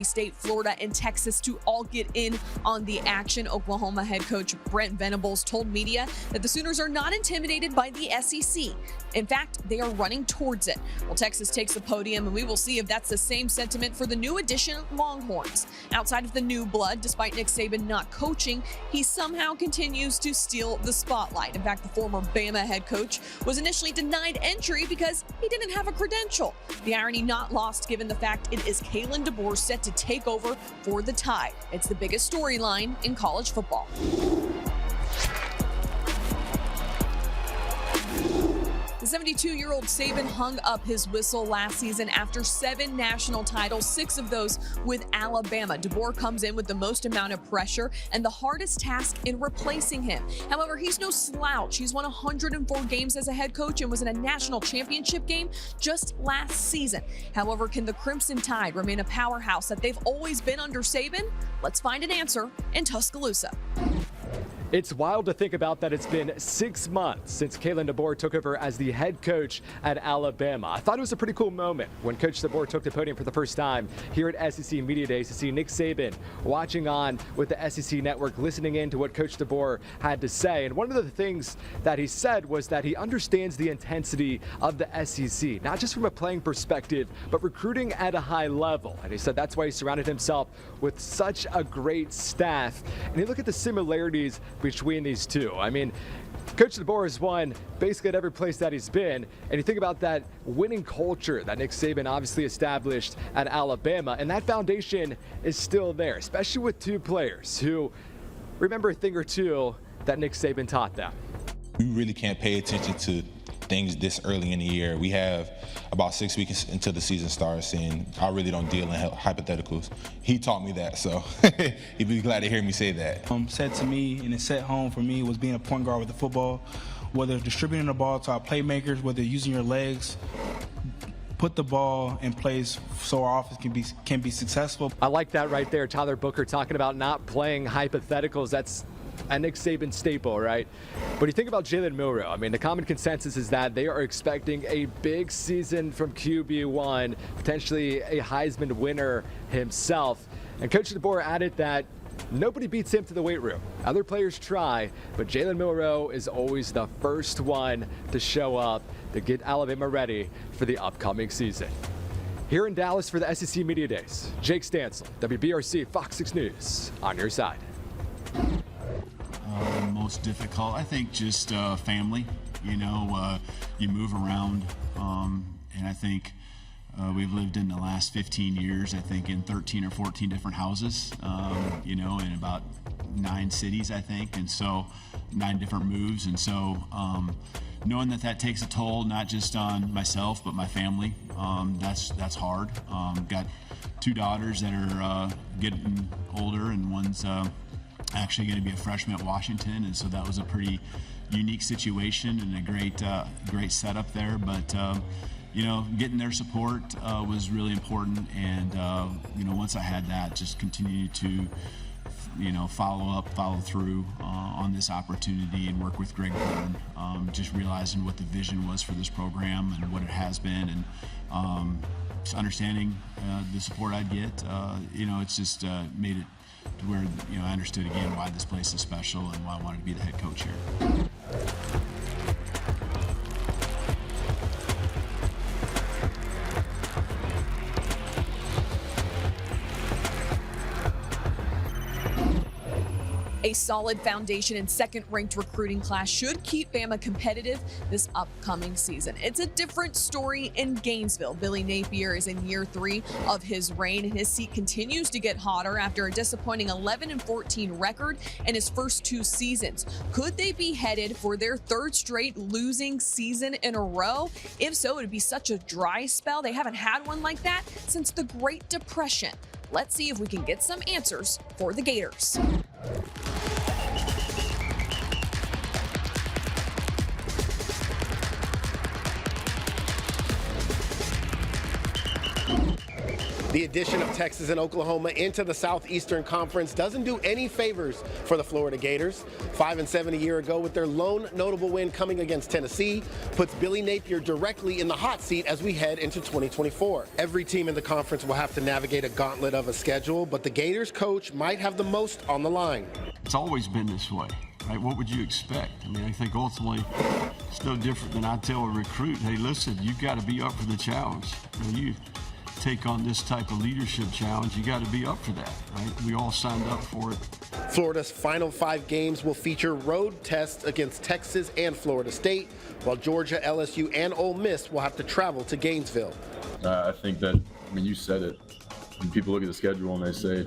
State, Florida, and Texas to all get in on the action. Oklahoma head coach Brent Venables told media that the Sooners are not intimidated by the SEC. In fact, they are running towards it. Well, Texas takes the podium, and we will see if that's the same sentiment for the new addition Longhorns. Outside of the new blood, despite Nick Saban not coaching, he somehow continues to steal the spotlight. In fact, the former Bama head coach was initially denied entry because he didn't have a credential. The irony not lost given the fact it is Kalen DeBoer set to take over for the Tide. It's the biggest storyline in college football. The 72-year-old Saban hung up his whistle last season after 7 national titles, 6 of those with Alabama. DeBoer comes in with the most amount of pressure and the hardest task in replacing him. However, he's no slouch. He's won 104 games as a head coach and was in a national championship game just last season. However, can the Crimson Tide remain a powerhouse that they've always been under Saban? Let's find an answer in Tuscaloosa. It's wild to think about that it's been 6 months since Kalen DeBoer took over as the head coach at Alabama. I thought it was a pretty cool moment when Coach DeBoer took the podium for the first time here at SEC Media Days to see Nick Saban watching on with the SEC Network, listening in to what Coach DeBoer had to say. And one of the things that he said was that he understands the intensity of the SEC, not just from a playing perspective, but recruiting at a high level. And he said that's why he surrounded himself with such a great staff. And you look at the similarities between these two. I mean, Coach DeBoer has won basically at every place that he's been, and you think about that winning culture that Nick Saban obviously established at Alabama, and that foundation is still there, especially with 2 players who remember a thing or two that Nick Saban taught them. We really can't pay attention to things this early in the year. We have about 6 weeks until the season starts, and I really don't deal in hypotheticals. He taught me that, so he'd be glad to hear me say that. Said to me, and it set home for me, was being a point guard with the football, whether it's distributing the ball to our playmakers, whether using your legs, put the ball in place so our offense can be successful. I like that right there. Tyler Booker talking about not playing hypotheticals. That's a Nick Saban staple, right? But you think about Jalen Milroe, I mean, the common consensus is that they are expecting a big season from QB1, potentially a Heisman winner himself. And Coach DeBoer added that nobody beats him to the weight room. Other players try, but Jalen Milroe is always the first one to show up to get Alabama ready for the upcoming season. Here in Dallas for the SEC Media Days, Jake Stansel, WBRC Fox 6 News, on your side. Most difficult, I think, just family. You know, you move around, and I think we've lived in the last 15 years, I think, in 13 or 14 different houses, you know, in about 9 cities, I think, and so 9 different moves. And so knowing that takes a toll, not just on myself, but my family, that's hard. Got 2 daughters that are getting older, and one's actually going to be a freshman at Washington, and so that was a pretty unique situation and a great setup there. But you know, getting their support was really important, and you know, once I had that, just continue to, you know, follow through on this opportunity and work with Greg Byrne, just realizing what the vision was for this program and what it has been, and just understanding the support I'd get. You know, it's just made it to where, you know, I understood again why this place is special and why I wanted to be the head coach here. A solid foundation and second-ranked recruiting class should keep Bama competitive this upcoming season. It's a different story in Gainesville. Billy Napier is in year 3 of his reign, and his seat continues to get hotter after a disappointing 11-14 record in his first 2 seasons. Could they be headed for their 3rd straight losing season in a row? If so, it would be such a dry spell. They haven't had one like that since the Great Depression. Let's see if we can get some answers for the Gators. The addition of Texas and Oklahoma into the Southeastern Conference doesn't do any favors for the Florida Gators. 5-7 a year ago with their lone notable win coming against Tennessee puts Billy Napier directly in the hot seat as we head into 2024. Every team in the conference will have to navigate a gauntlet of a schedule, but the Gators coach might have the most on the line. It's always been this way, right? What would you expect? I mean, I think ultimately it's no different than I tell a recruit, hey, listen, you've got to be up for the challenge. You take on this type of leadership challenge, you got to be up for that, right? We all signed up for it. Florida's final 5 games will feature road tests against Texas and Florida State, while Georgia, LSU, and Ole Miss will have to travel to Gainesville. I think that, I mean, you said it. When people look at the schedule and they say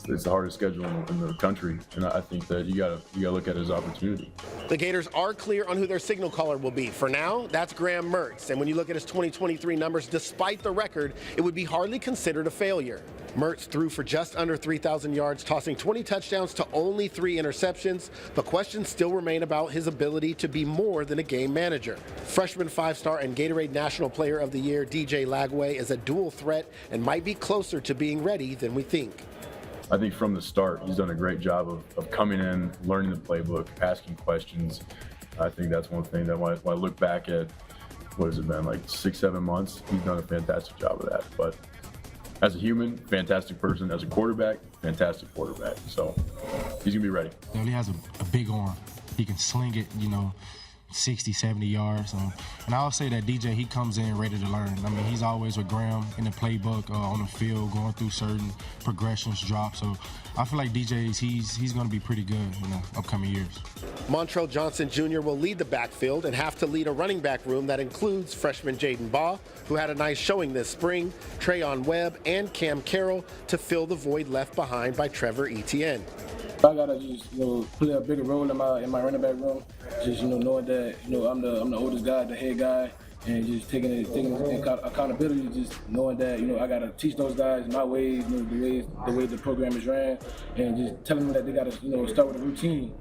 it's the hardest schedule in the country, and I think that you gotta look at it as opportunity. The Gators are clear on who their signal caller will be. For now, that's Graham Mertz. And when you look at his 2023 numbers, despite the record, it would be hardly considered a failure. Mertz threw for just under 3,000 yards, tossing 20 touchdowns to only 3 interceptions, but questions still remain about his ability to be more than a game manager. Freshman 5-star and Gatorade National Player of the Year DJ Lagway is a dual threat and might be closer to being ready than we think. I think from the start, he's done a great job of coming in, learning the playbook, asking questions. I think that's one thing that when I look back at, what has it been, like 6-7 months, he's done a fantastic job of that. But as a human, fantastic person. As a quarterback, fantastic quarterback. So he's going to be ready. He has a big arm. He can sling it, 60, 70 yards. And I would say that DJ, he comes in ready to learn. I mean, he's always with Graham in the playbook, on the field, going through certain progressions, drops. So I feel like DJ's, he's going to be pretty good in the upcoming years. Montrell Johnson Jr. will lead the backfield and have to lead a running back room that includes freshman Jaden Baugh, who had a nice showing this spring, Trayon Webb, and Cam Carroll to fill the void left behind by Trevor Etienne. I gotta just play a bigger role in my running back room. Just knowing that I'm the oldest guy, the head guy, and just taking accountability. Just knowing that I gotta teach those guys my ways, the way the program is ran, and just telling them that they gotta start with a routine.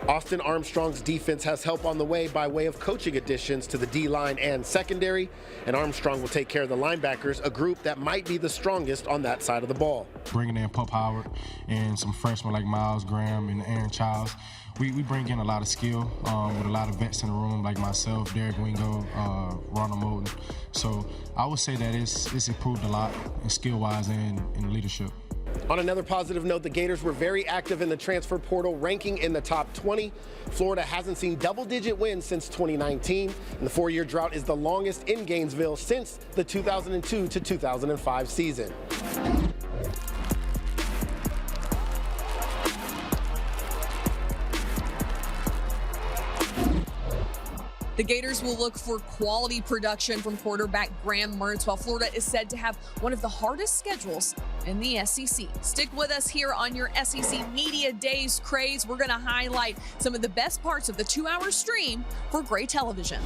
Austin Armstrong's defense has help on the way by way of coaching additions to the D-line and secondary, and Armstrong will take care of the linebackers, a group that might be the strongest on that side of the ball. Bringing in Pup Howard and some freshmen like Miles Graham and Aaron Childs, we bring in a lot of skill with a lot of vets in the room like myself, Derek Wingo, Ronald Moulton. So I would say that it's improved a lot in skill-wise and in leadership. On another positive note, the Gators were very active in the transfer portal, ranking in the top 20. Florida hasn't seen double-digit wins since 2019, and the 4-year drought is the longest in Gainesville since the 2002 to 2005 season. The Gators will look for quality production from quarterback Graham Mertz, while Florida is said to have one of the hardest schedules in the SEC. Stick with us here on your SEC Media Days Craze. We're going to highlight some of the best parts of the 2-hour stream for Gray Television.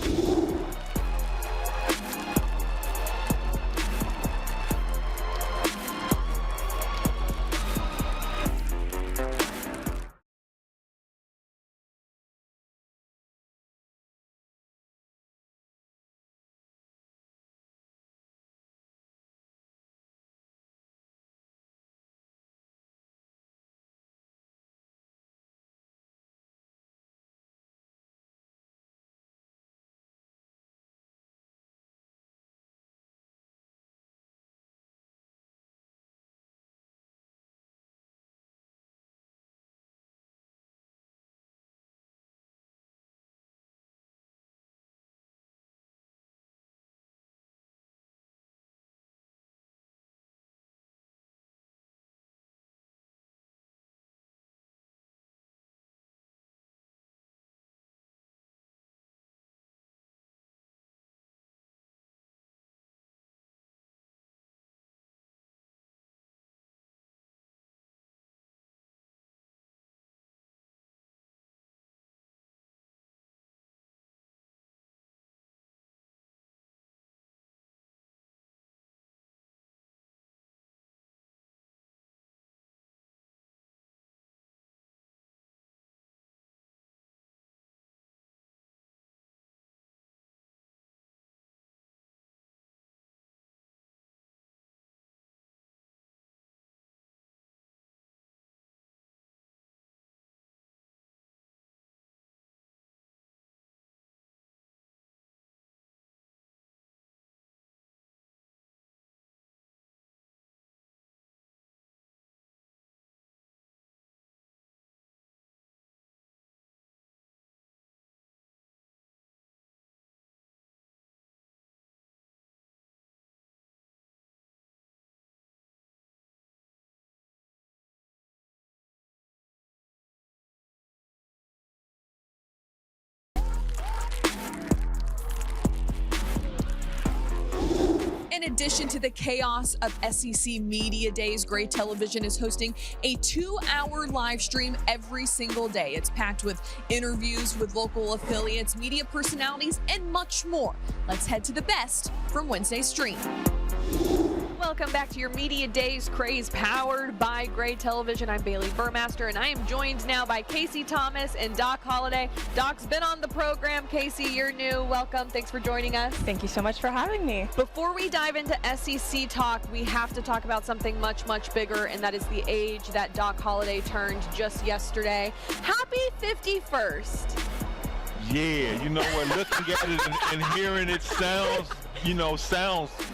addition to the chaos of SEC Media Days, Gray Television is hosting a 2-hour live stream every single day. It's packed with interviews with local affiliates, media personalities, and much more. Let's head to the best from Wednesday's stream. Welcome back to your Media Days Craze, powered by Gray Television. I'm Bailey Burmaster, and I am joined now by Casey Thomas and Doc Holliday. Doc's been on the program. Casey, you're new. Welcome. Thanks for joining us. Thank you so much for having me. Before we dive into SEC talk, we have to talk about something much, much bigger, and that is the age that Doc Holliday turned just yesterday. Happy 51st. Yeah, you know what, looking at it and hearing it sounds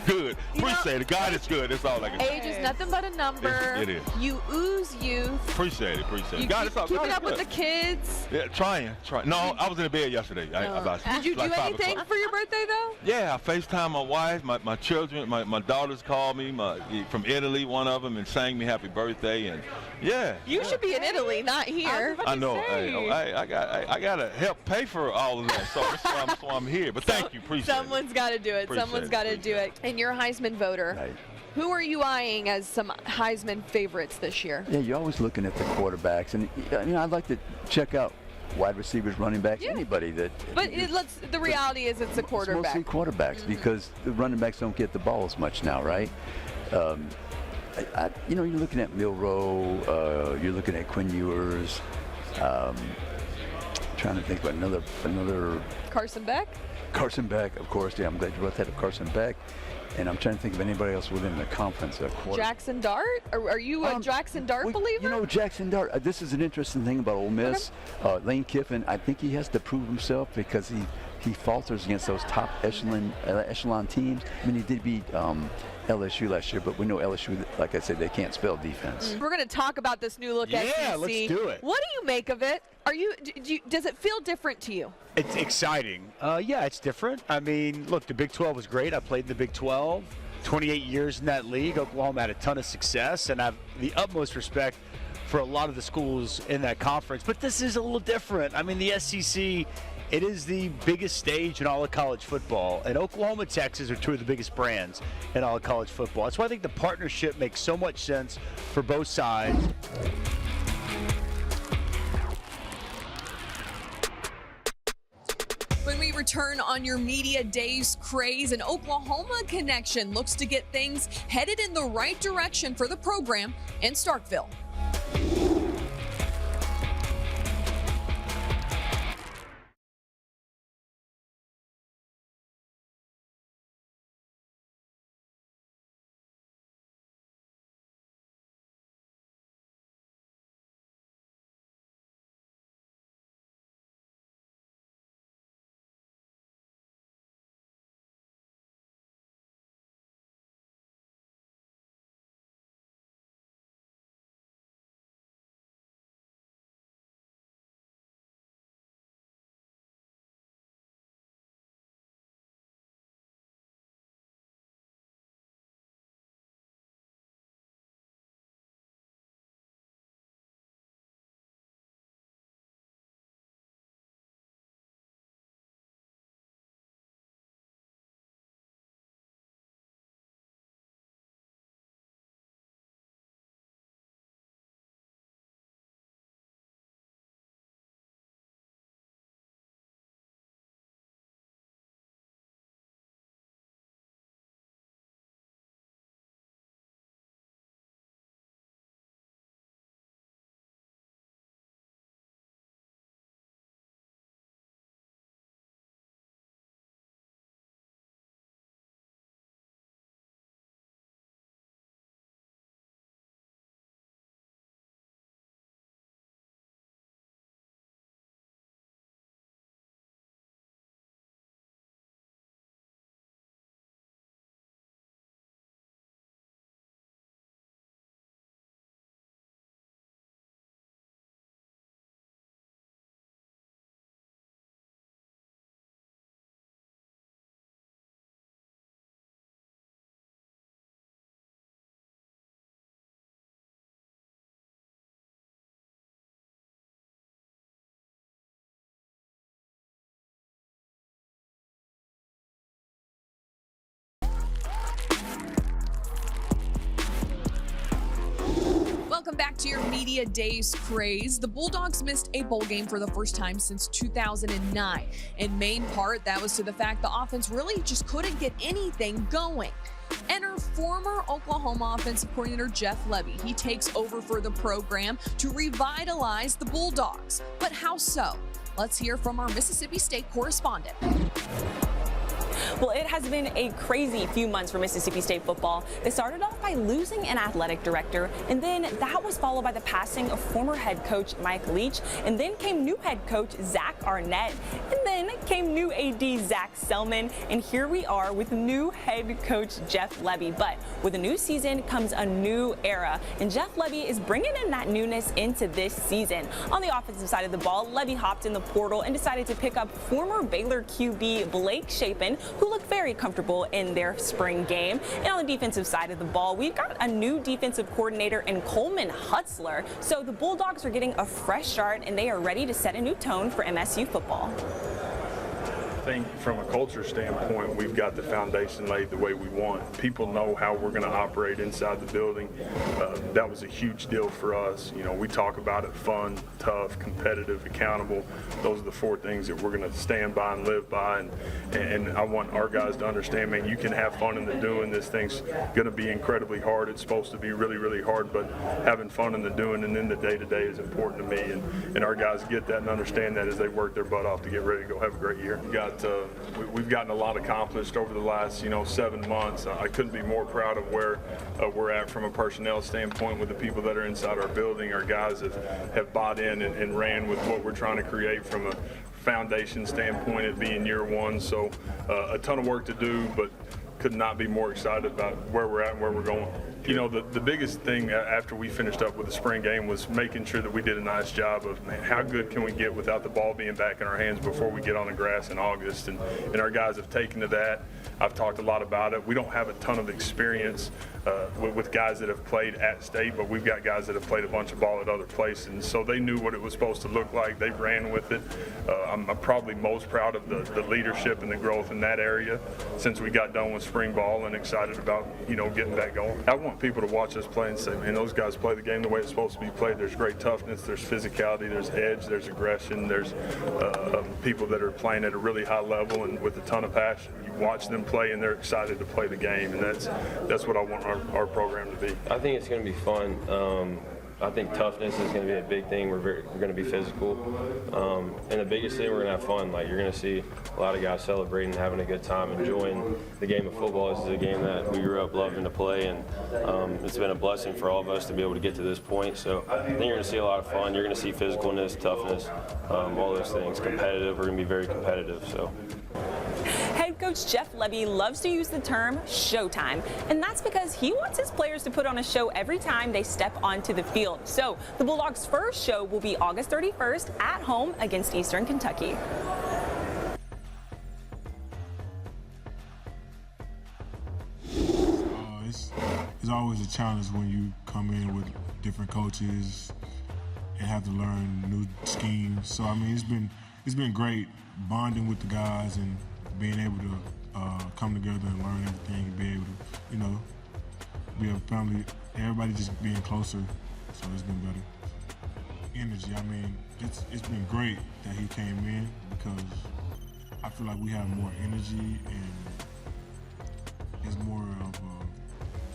good. Appreciate it. God is good. That's all I can say. Age is nothing but a number. It is. You ooze youth. Appreciate it. You God is all keeping God is up with good. the kids. Yeah, trying. No, I was in the bed yesterday. Did you do anything for your birthday, though? Yeah, I FaceTime my wife, my children, my daughters called me from Italy, one of them, and sang me happy birthday. And yeah. You should be in Italy, not here. I know. I got to help pay for all of that, so that's why I'm here. But thank you. Appreciate it. Someone's got to do it. Someone's got to do it. And you're a Heisman voter. Right. Who are you eyeing as some Heisman favorites this year? Yeah, you're always looking at the quarterbacks, and I'd like to check out wide receivers, running backs, anybody that. But the reality is it's a quarterback. It's mostly quarterbacks because the running backs don't get the ball as much now, right? You're looking at Milroe, you're looking at Quinn Ewers. Trying to think of another. Carson Beck. Carson Beck, of course. Yeah, I'm glad you brought that up, Carson Beck. And I'm trying to think of anybody else within the conference. Jackson Dart? Are you a Jackson Dart believer? Jackson Dart, this is an interesting thing about Ole Miss. Okay. Lane Kiffin, I think he has to prove himself because he falters against those top echelon teams. I mean, he did beat LSU last year, but we know LSU, like I said, they can't spell defense. We're going to talk about this new look SEC. Yeah, let's do it. What do you make of it? Does it feel different to you? It's exciting. Yeah, it's different. I mean, look, the Big 12 was great. I played in the Big 12, 28 years in that league. Oklahoma had a ton of success, and I have the utmost respect for a lot of the schools in that conference. But this is a little different. I mean, the SEC, it is the biggest stage in all of college football, and Oklahoma and Texas are two of the biggest brands in all of college football. That's why I think the partnership makes so much sense for both sides. When we return on your Media Days Craze, an Oklahoma connection looks to get things headed in the right direction for the program in Starkville. Welcome back to your Media Days Craze. The Bulldogs missed a bowl game for the first time since 2009. In main part, that was to the fact the offense really just couldn't get anything going. Enter former Oklahoma offensive coordinator Jeff Lebby. He takes over for the program to revitalize the Bulldogs. But how so? Let's hear from our Mississippi State correspondent. Well, it has been a crazy few months for Mississippi State football. They started off by losing an athletic director, and then that was followed by the passing of former head coach Mike Leach, and then came new head coach Zach Arnett, and then came new AD Zach Selman, and here we are with new head coach Jeff Lebby. But with a new season comes a new era, and Jeff Lebby is bringing in that newness into this season. On the offensive side of the ball, Lebby hopped in the portal and decided to pick up former Baylor QB Blake Shapen, who looked very comfortable in their spring game. And on the defensive side of the ball, we've got a new defensive coordinator in Coleman Hutzler. So the Bulldogs are getting a fresh start, and they are ready to set a new tone for MSU football. I think from a culture standpoint, we've got the foundation laid the way we want. People know how we're going to operate inside the building. That was a huge deal for us. You know, we talk about it: fun, tough, competitive, accountable. Those are the four things that we're going to stand by and live by. And I want our guys to understand, man, you can have fun in the doing. This thing's going to be incredibly hard. It's supposed to be really, really hard, but having fun in the doing and in the day-to-day is important to me. And our guys get that and understand that as they work their butt off to get ready to go have a great year. We've gotten a lot accomplished over the last 7 months. I couldn't be more proud of where we're at from a personnel standpoint with the people that are inside our building. Our guys have bought in and ran with what we're trying to create from a foundation standpoint, it being year one. So a ton of work to do, but could not be more excited about where we're at and where we're going. The biggest thing after we finished up with the spring game was making sure that we did a nice job of, man, how good can we get without the ball being back in our hands before we get on the grass in August? And our guys have taken to that. I've talked a lot about it. We don't have a ton of experience with guys that have played at State, but we've got guys that have played a bunch of ball at other places. And so they knew what it was supposed to look like. They ran with it. I'm probably most proud of the leadership and the growth in that area since we got done with spring ball, and excited about, getting back going. I want people to watch us play and say, man, those guys play the game the way it's supposed to be played. There's great toughness, there's physicality, there's edge, there's aggression, there's people that are playing at a really high level and with a ton of passion. You watch them play and they're excited to play the game, and that's what I want our program to be. I think it's going to be fun. I think toughness is going to be a big thing. We're going to be physical, and the biggest thing, we're going to have fun. Like, you're going to see a lot of guys celebrating, having a good time, enjoying the game of football. This is a game that we grew up loving to play, and it's been a blessing for all of us to be able to get to this point. So I think you're going to see a lot of fun. You're going to see physicalness, toughness, all those things. Competitive. We're going to be very competitive. So. Head coach Jeff Lebby loves to use the term showtime, and that's because he wants his players to put on a show every time they step onto the field. So the Bulldogs' first show will be August 31st at home against Eastern Kentucky. It's always a challenge when you come in with different coaches and have to learn new schemes. So it's been great bonding with the guys and being able to come together and learn everything, and be able to, be a family, everybody just being closer, so it's been better. Energy, it's been great that he came in, because I feel like we have more energy, and it's more of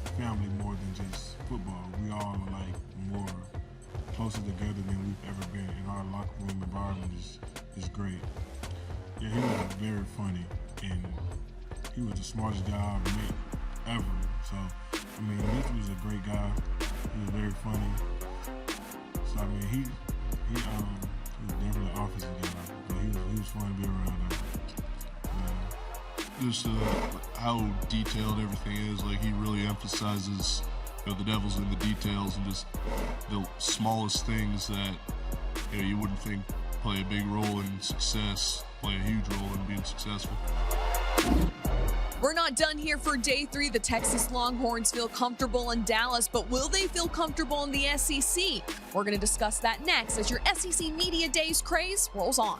a family more than just football. We all are more closer together than we've ever been, and our locker room environment is great. Yeah, he was very funny, and he was the smartest guy I've met ever. So, Mitch was a great guy. He was very funny. So, he was definitely an offensive guy, but he was fun to be around. Just how detailed everything is. Like, he really emphasizes, the devil's in the details, and just the smallest things that you wouldn't think play a big role in success, play a huge role in being successful. We're not done here for day 3. The Texas Longhorns feel comfortable in Dallas, but will they feel comfortable in the SEC? We're going to discuss that next as your SEC Media Days Craze rolls on.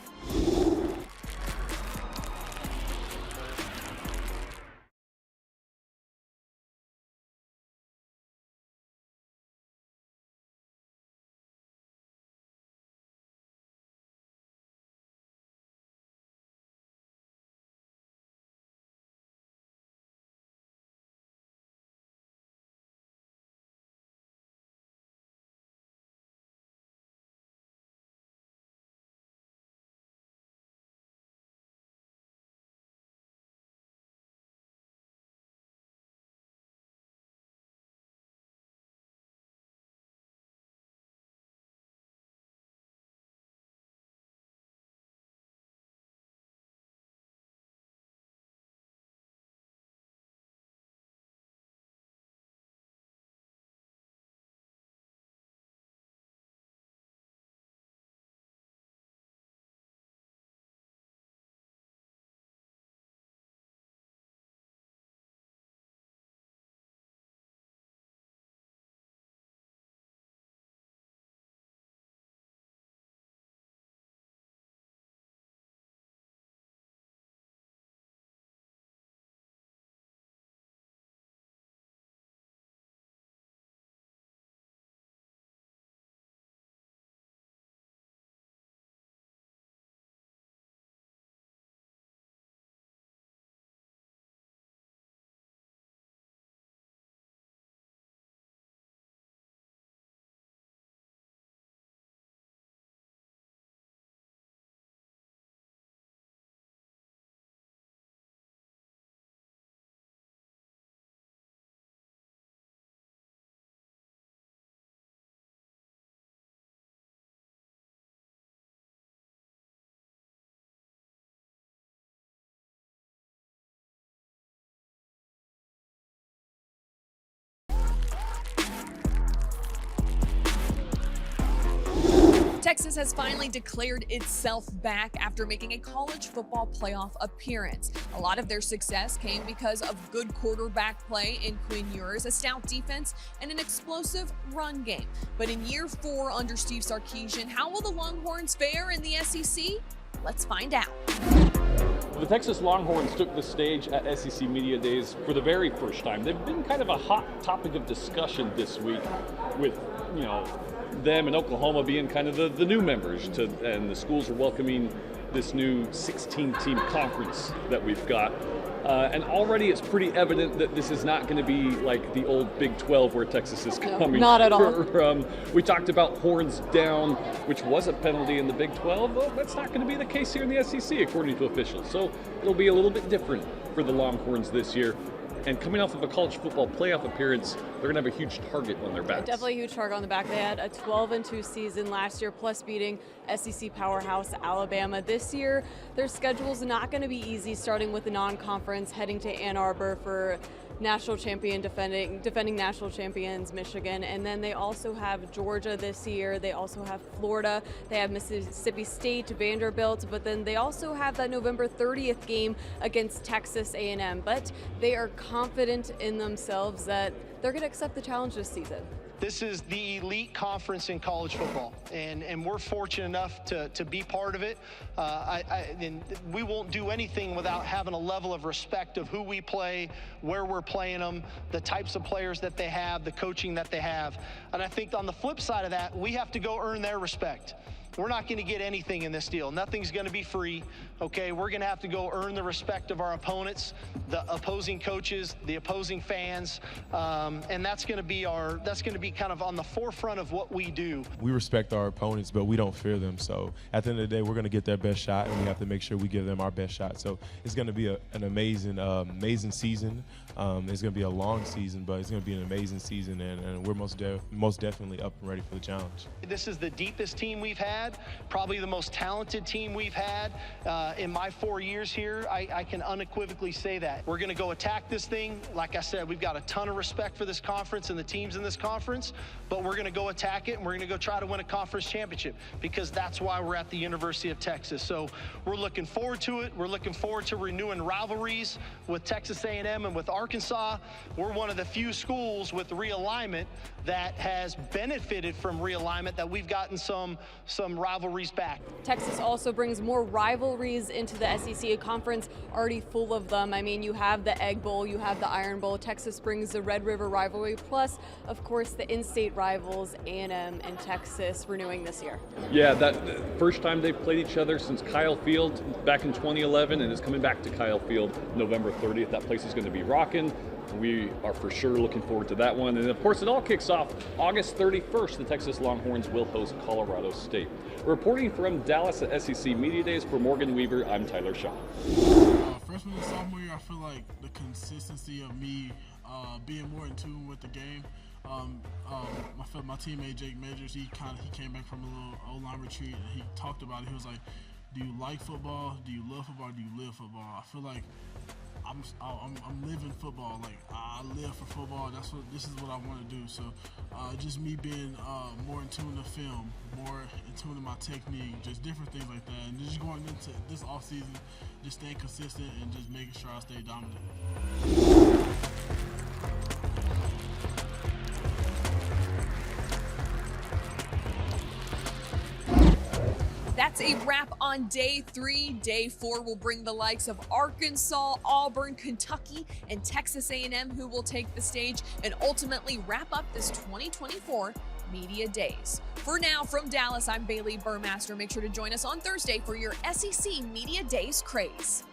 Texas has finally declared itself back after making a college football playoff appearance. A lot of their success came because of good quarterback play in Quinn Ewers, a stout defense, and an explosive run game. But in year 4 under Steve Sarkisian, how will the Longhorns fare in the SEC? Let's find out. The Texas Longhorns took the stage at SEC Media Days for the very first time. They've been kind of a hot topic of discussion this week with, them and Oklahoma being kind of the new members and the schools are welcoming this new 16-team conference that we've got. And already it's pretty evident that this is not going to be like the old Big 12 where Texas is coming not at all. from. We talked about horns down, which was a penalty in the Big 12. Well, that's not going to be the case here in the SEC, according to officials. So it'll be a little bit different for the Longhorns this year. And coming off of a college football playoff appearance, they're going to have a huge target on their backs. Definitely a huge target on the back. They had a 12-2 season last year, plus beating SEC powerhouse Alabama. This year, their schedule's not going to be easy, starting with the non-conference, heading to Ann Arbor for national champion defending national champions Michigan, and then they also have Georgia this year. They also have Florida. They have Mississippi State, Vanderbilt, but then they also have that November 30th game against Texas A&M. But they are confident in themselves that they're going to accept the challenge this season. This is the elite conference in college football, and we're fortunate enough to be part of it. And we won't do anything without having a level of respect of who we play, where we're playing them, the types of players that they have, the coaching that they have. And I think on the flip side of that, we have to go earn their respect. We're not going to get anything in this deal. Nothing's going to be free, okay? We're going to have to go earn the respect of our opponents, the opposing coaches, the opposing fans, and that's going to be kind of on the forefront of what we do. We respect our opponents, but we don't fear them. So at the end of the day, we're going to get their best shot, and we have to make sure we give them our best shot. So it's going to be an amazing season. It's going to be a long season, but it's going to be an amazing season, and we're most definitely up and ready for the challenge. This is the deepest team we've had, probably the most talented team we've had in my 4 years here. I can unequivocally say that. We're going to go attack this thing. Like I said, we've got a ton of respect for this conference and the teams in this conference, but we're going to go attack it, and we're going to go try to win a conference championship, because that's why we're at the University of Texas. So we're looking forward to it. We're looking forward to renewing rivalries with Texas A&M and with Arkansas. We're one of the few schools with realignment that has benefited from realignment, that we've gotten some rivalries back. Texas also brings more rivalries into the SEC conference, already full of them. I mean, you have the Egg Bowl, you have the Iron Bowl. Texas brings the Red River rivalry, plus, of course, the in-state rivals, A&M and Texas, renewing this year. Yeah, that first time they've played each other since Kyle Field back in 2011, and it's coming back to Kyle Field November 30th. That place is going to be rocking. We are for sure looking forward to that one. And of course, it all kicks off August 31st. The Texas Longhorns will host Colorado State. Reporting from Dallas at SEC Media Days for Morgan Weaver, I'm Tyler Shaw. Freshman and sophomore year, I feel like the consistency of me being more in tune with the game. My teammate Jake Majors, he came back from a little O-line retreat, and he talked about it. He was like, "Do you like football? Do you love football? Do you live football?" I feel like I'm living football. Like, I live for football. This is what I want to do. So just me being more in tune to film, more in tune to my technique, just different things like that, and just going into this off season, just staying consistent and just making sure I stay dominant. That's a wrap on day 3. Day 4 will bring the likes of Arkansas, Auburn, Kentucky, and Texas A&M, who will take the stage and ultimately wrap up this 2024 Media Days. For now, from Dallas, I'm Bailey Burmaster. Make sure to join us on Thursday for your SEC Media Days Craze.